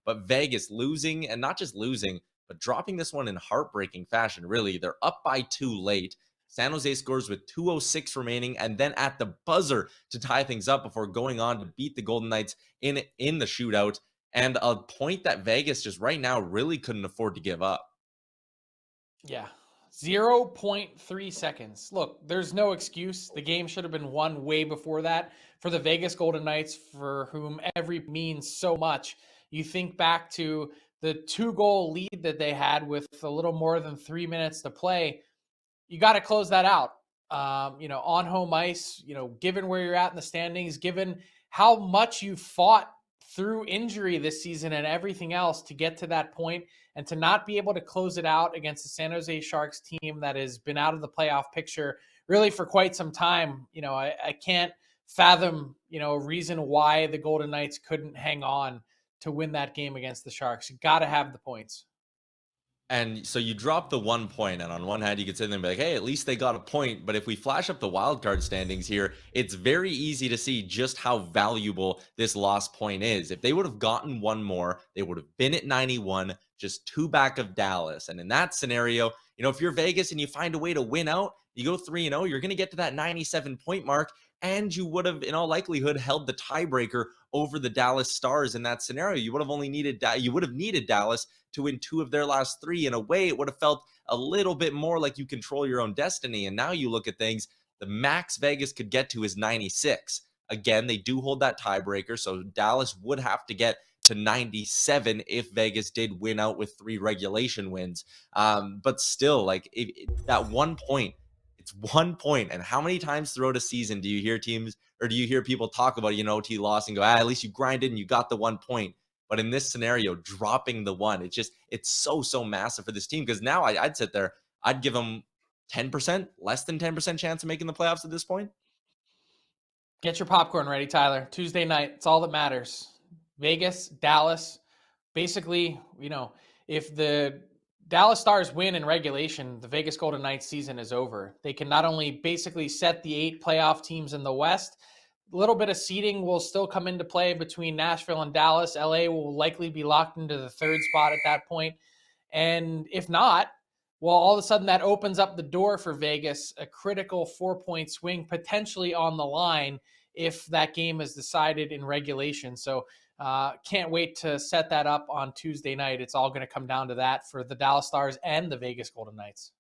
But Vegas losing, and not just losing, but dropping this one in heartbreaking fashion, really. They're up by 2 late. San Jose scores with 2:06 remaining, and then at the buzzer to tie things up before going on to beat the Golden Knights in the shootout. And a point that Vegas just right now really couldn't afford to give up. Yeah. 0.3 seconds. Look, there's no excuse. The game should have been won way before that for the Vegas Golden Knights, for whom every means so much. You think back to the 2-goal lead that they had with a little more than 3 minutes to play. You got to close that out. On home ice, given where you're at in the standings, given how much you fought through injury this season and everything else to get to that point, and to not be able to close it out against the San Jose Sharks team that has been out of the playoff picture really for quite some time. I can't fathom, a reason why the Golden Knights couldn't hang on to win that game against the Sharks. You got to have the points. And so you drop the 1 point, and on one hand, you could sit there and be like, hey, at least they got a point. But if we flash up the wildcard standings here, it's very easy to see just how valuable this lost point is. If they would have gotten one more, they would have been at 91, just 2 back of Dallas. And in that scenario, if you're Vegas and you find a way to win out, you go 3-0, you're going to get to that 97-point mark. And you would have, in all likelihood, held the tiebreaker over the Dallas Stars in that scenario. You would have needed Dallas to win 2 of their last 3. In a way, it would have felt a little bit more like you control your own destiny. And now you look at things, the max Vegas could get to is 96. Again, they do hold that tiebreaker, so Dallas would have to get to 97 if Vegas did win out with 3 regulation wins. But still, that 1 point, it's 1 point. And how many times throughout a season do you hear teams, or do you hear people talk about, OT loss and go, at least you grinded and you got the 1 point. But in this scenario, dropping the 1, it's so massive for this team. Because now I'd sit there, I'd give them 10%, less than 10% chance of making the playoffs at this point. Get your popcorn ready, Tyler. Tuesday night, it's all that matters. Vegas, Dallas. Basically, if the Dallas Stars win in regulation, the Vegas Golden Knights season is over. They can not only basically set the 8 playoff teams in the West, a little bit of seeding will still come into play between Nashville and Dallas. LA will likely be locked into the 3rd spot at that point. And if not, well, all of a sudden that opens up the door for Vegas, a critical 4-point swing potentially on the line if that game is decided in regulation. So can't wait to set that up on Tuesday night. It's all going to come down to that for the Dallas Stars and the Vegas Golden Knights.